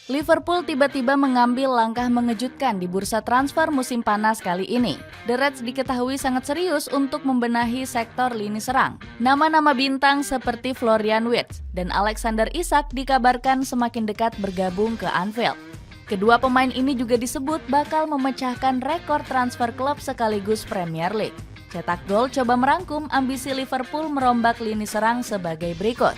Liverpool tiba-tiba mengambil langkah mengejutkan di bursa transfer musim panas kali ini. The Reds diketahui sangat serius untuk membenahi sektor lini serang. Nama-nama bintang seperti Florian Wirtz dan Alexander Isak dikabarkan semakin dekat bergabung ke Anfield. Kedua pemain ini juga disebut bakal memecahkan rekor transfer klub sekaligus Premier League. Cetak Gol coba merangkum ambisi Liverpool merombak lini serang sebagai berikut.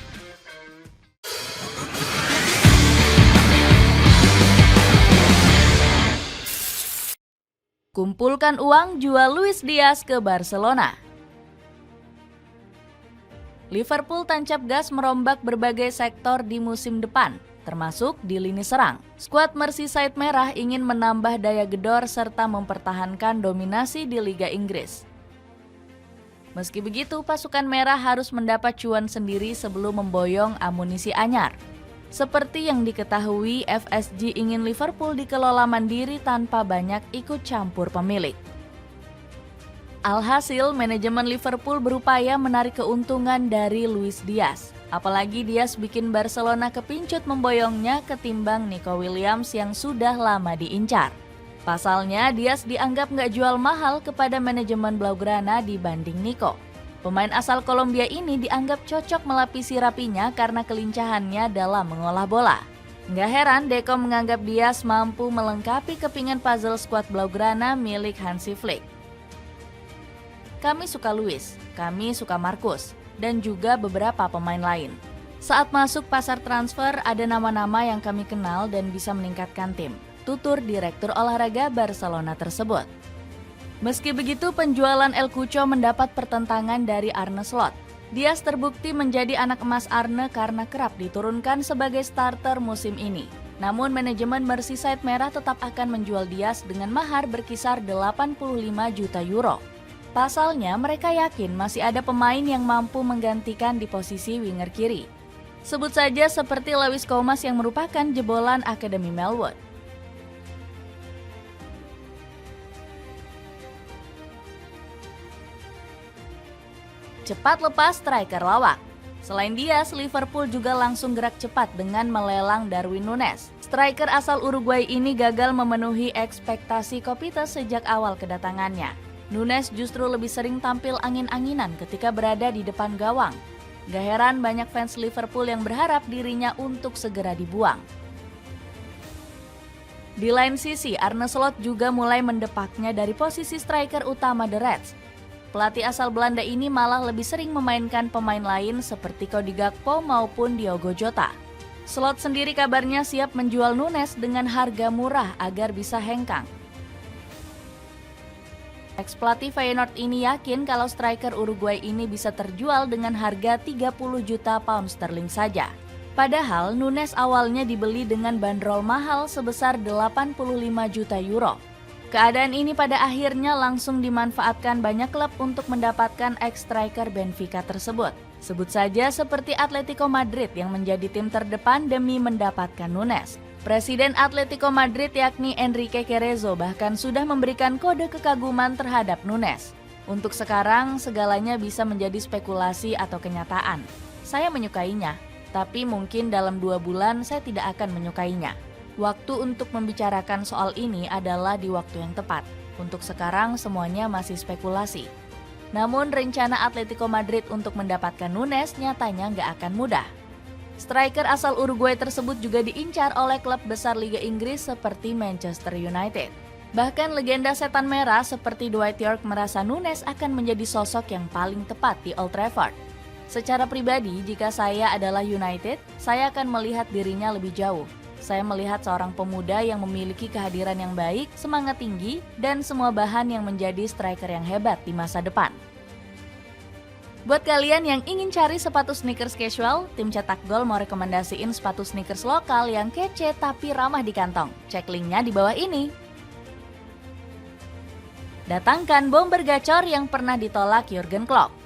Kumpulkan uang jual Luis Diaz ke Barcelona. Liverpool tancap gas merombak berbagai sektor di musim depan, termasuk di lini serang. Skuad Merseyside Merah ingin menambah daya gedor serta mempertahankan dominasi di Liga Inggris. Meski begitu, pasukan merah harus mendapat cuan sendiri sebelum memboyong amunisi anyar. Seperti yang diketahui, FSG ingin Liverpool dikelola mandiri tanpa banyak ikut campur pemilik. Alhasil, manajemen Liverpool berupaya menarik keuntungan dari Luis Diaz. Apalagi Diaz bikin Barcelona kepincut memboyongnya ketimbang Nico Williams yang sudah lama diincar. Pasalnya, Diaz dianggap nggak jual mahal kepada manajemen Blaugrana dibanding Nico. Pemain asal Kolombia ini dianggap cocok melapisi rapinya karena kelincahannya dalam mengolah bola. Nggak heran Deco menganggap Diaz mampu melengkapi kepingan puzzle skuad Blaugrana milik Hansi Flick. Kami suka Luis, kami suka Marcus, dan juga beberapa pemain lain. Saat masuk pasar transfer ada nama-nama yang kami kenal dan bisa meningkatkan tim, tutur Direktur Olahraga Barcelona tersebut. Meski begitu, penjualan El Cucho mendapat pertentangan dari Arne Slot. Diaz terbukti menjadi anak emas Arne karena kerap diturunkan sebagai starter musim ini. Namun manajemen Merseyside Merah tetap akan menjual Diaz dengan mahar berkisar 85 juta euro. Pasalnya, mereka yakin masih ada pemain yang mampu menggantikan di posisi winger kiri. Sebut saja seperti Lewis Comas yang merupakan jebolan Akademi Melwood. Cepat lepas striker lawak. Selain Diaz, Liverpool juga langsung gerak cepat dengan melelang Darwin Núñez. Striker asal Uruguay ini gagal memenuhi ekspektasi Kopitas sejak awal kedatangannya. Núñez justru lebih sering tampil angin-anginan ketika berada di depan gawang. Gak heran banyak fans Liverpool yang berharap dirinya untuk segera dibuang. Di lain sisi, Arne Slot juga mulai mendepaknya dari posisi striker utama The Reds. Pelatih asal Belanda ini malah lebih sering memainkan pemain lain seperti Cody Gakpo maupun Diogo Jota. Slot sendiri kabarnya siap menjual Núñez dengan harga murah agar bisa hengkang. Ex-pelatih Feyenoord ini yakin kalau striker Uruguay ini bisa terjual dengan harga 30 juta pound sterling saja. Padahal Núñez awalnya dibeli dengan bandrol mahal sebesar 85 juta euro. Keadaan ini pada akhirnya langsung dimanfaatkan banyak klub untuk mendapatkan ex-striker Benfica tersebut. Sebut saja seperti Atletico Madrid yang menjadi tim terdepan demi mendapatkan Núñez. Presiden Atletico Madrid yakni Enrique Cerezo bahkan sudah memberikan kode kekaguman terhadap Núñez. Untuk sekarang segalanya bisa menjadi spekulasi atau kenyataan. Saya menyukainya, tapi mungkin dalam 2 bulan saya tidak akan menyukainya. Waktu untuk membicarakan soal ini adalah di waktu yang tepat. Untuk sekarang semuanya masih spekulasi. Namun rencana Atletico Madrid untuk mendapatkan Núñez nyatanya nggak akan mudah. Striker asal Uruguay tersebut juga diincar oleh klub besar Liga Inggris seperti Manchester United. Bahkan legenda setan merah seperti Dwight Yorke merasa Núñez akan menjadi sosok yang paling tepat di Old Trafford. Secara pribadi, jika saya adalah United, saya akan melihat dirinya lebih jauh. Saya melihat seorang pemuda yang memiliki kehadiran yang baik, semangat tinggi, dan semua bahan yang menjadi striker yang hebat di masa depan. Buat kalian yang ingin cari sepatu sneakers casual, tim Cetak Gol mau rekomendasiin sepatu sneakers lokal yang kece tapi ramah di kantong. Cek linknya di bawah ini. Datangkan bomber gacor yang pernah ditolak Jurgen Klopp.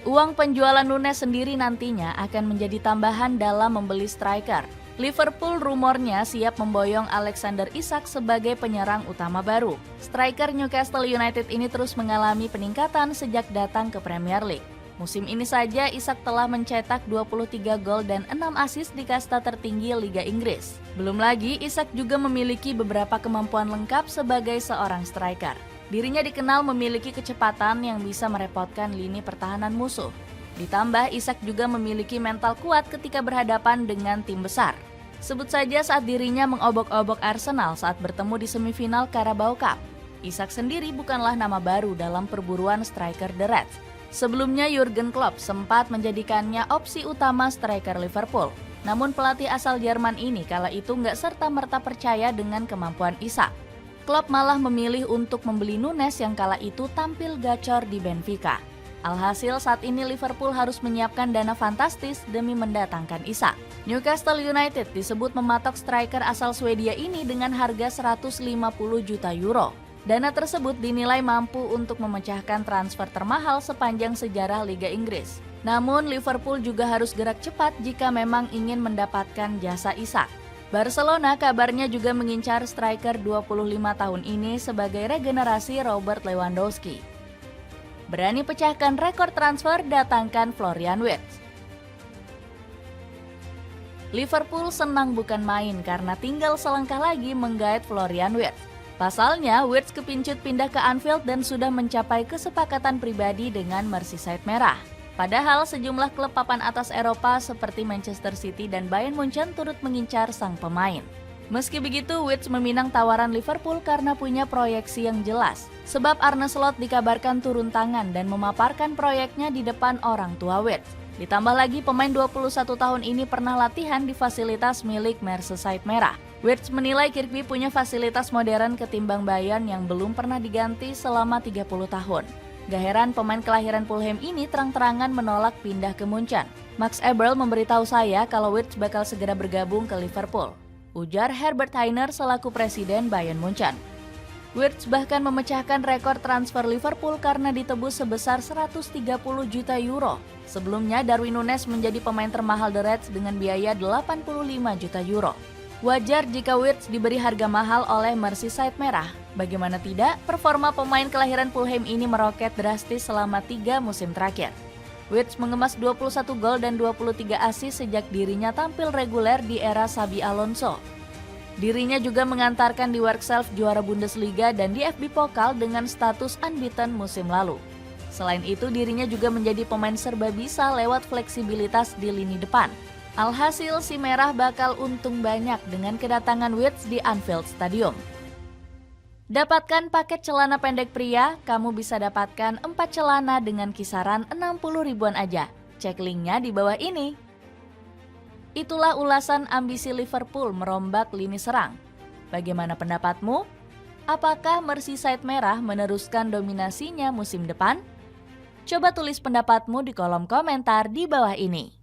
Uang penjualan Núñez sendiri nantinya akan menjadi tambahan dalam membeli striker. Liverpool rumornya siap memboyong Alexander Isak sebagai penyerang utama baru. Striker Newcastle United ini terus mengalami peningkatan sejak datang ke Premier League. Musim ini saja Isak telah mencetak 23 gol dan 6 assist di kasta tertinggi Liga Inggris. Belum lagi, Isak juga memiliki beberapa kemampuan lengkap sebagai seorang striker. Dirinya dikenal memiliki kecepatan yang bisa merepotkan lini pertahanan musuh. Ditambah, Isak juga memiliki mental kuat ketika berhadapan dengan tim besar. Sebut saja saat dirinya mengobok-obok Arsenal saat bertemu di semifinal Carabao Cup. Isak sendiri bukanlah nama baru dalam perburuan striker The Reds. Sebelumnya Jurgen Klopp sempat menjadikannya opsi utama striker Liverpool. Namun pelatih asal Jerman ini kala itu nggak serta-merta percaya dengan kemampuan Isak. Klopp malah memilih untuk membeli Nunes yang kala itu tampil gacor di Benfica. Alhasil saat ini Liverpool harus menyiapkan dana fantastis demi mendatangkan Isak. Newcastle United disebut mematok striker asal Swedia ini dengan harga 150 juta euro. Dana tersebut dinilai mampu untuk memecahkan transfer termahal sepanjang sejarah Liga Inggris. Namun Liverpool juga harus gerak cepat jika memang ingin mendapatkan jasa Isak. Barcelona kabarnya juga mengincar striker 25 tahun ini sebagai regenerasi Robert Lewandowski. Berani pecahkan rekor transfer, datangkan Florian Wirtz. Liverpool senang bukan main karena tinggal selangkah lagi menggait Florian Wirtz. Pasalnya, Wirtz kepincut pindah ke Anfield dan sudah mencapai kesepakatan pribadi dengan Merseyside Merah. Padahal sejumlah klub papan atas Eropa seperti Manchester City dan Bayern Munchen turut mengincar sang pemain. Meski begitu, Wirtz meminang tawaran Liverpool karena punya proyeksi yang jelas. Sebab Arne Slot dikabarkan turun tangan dan memaparkan proyeknya di depan orang tua Wirtz. Ditambah lagi pemain 21 tahun ini pernah latihan di fasilitas milik Merseyside Merah. Wirtz menilai Kirkby punya fasilitas modern ketimbang Bayern yang belum pernah diganti selama 30 tahun. Gak heran pemain kelahiran Fulham ini terang-terangan menolak pindah ke Munchen. Max Eberl memberitahu saya kalau Wirtz bakal segera bergabung ke Liverpool, ujar Herbert Hainer selaku presiden Bayern Munchen. Wirtz bahkan memecahkan rekor transfer Liverpool karena ditebus sebesar 130 juta euro. Sebelumnya Darwin Nunes menjadi pemain termahal The Reds dengan biaya 85 juta euro. Wajar jika Wirtz diberi harga mahal oleh Merseyside Merah. Bagaimana tidak, performa pemain kelahiran Fulham ini meroket drastis selama 3 musim terakhir. Wirtz mengemas 21 gol dan 23 assist sejak dirinya tampil reguler di era Xabi Alonso. Dirinya juga mengantarkan di Workself juara Bundesliga dan di FB Pokal dengan status unbeaten musim lalu. Selain itu, dirinya juga menjadi pemain serba bisa lewat fleksibilitas di lini depan. Alhasil si Merah bakal untung banyak dengan kedatangan Wirtz di Anfield Stadium. Dapatkan paket celana pendek pria, kamu bisa dapatkan 4 celana dengan kisaran 60 ribuan aja. Cek linknya di bawah ini. Itulah ulasan ambisi Liverpool merombak lini serang. Bagaimana pendapatmu? Apakah Merseyside Merah meneruskan dominasinya musim depan? Coba tulis pendapatmu di kolom komentar di bawah ini.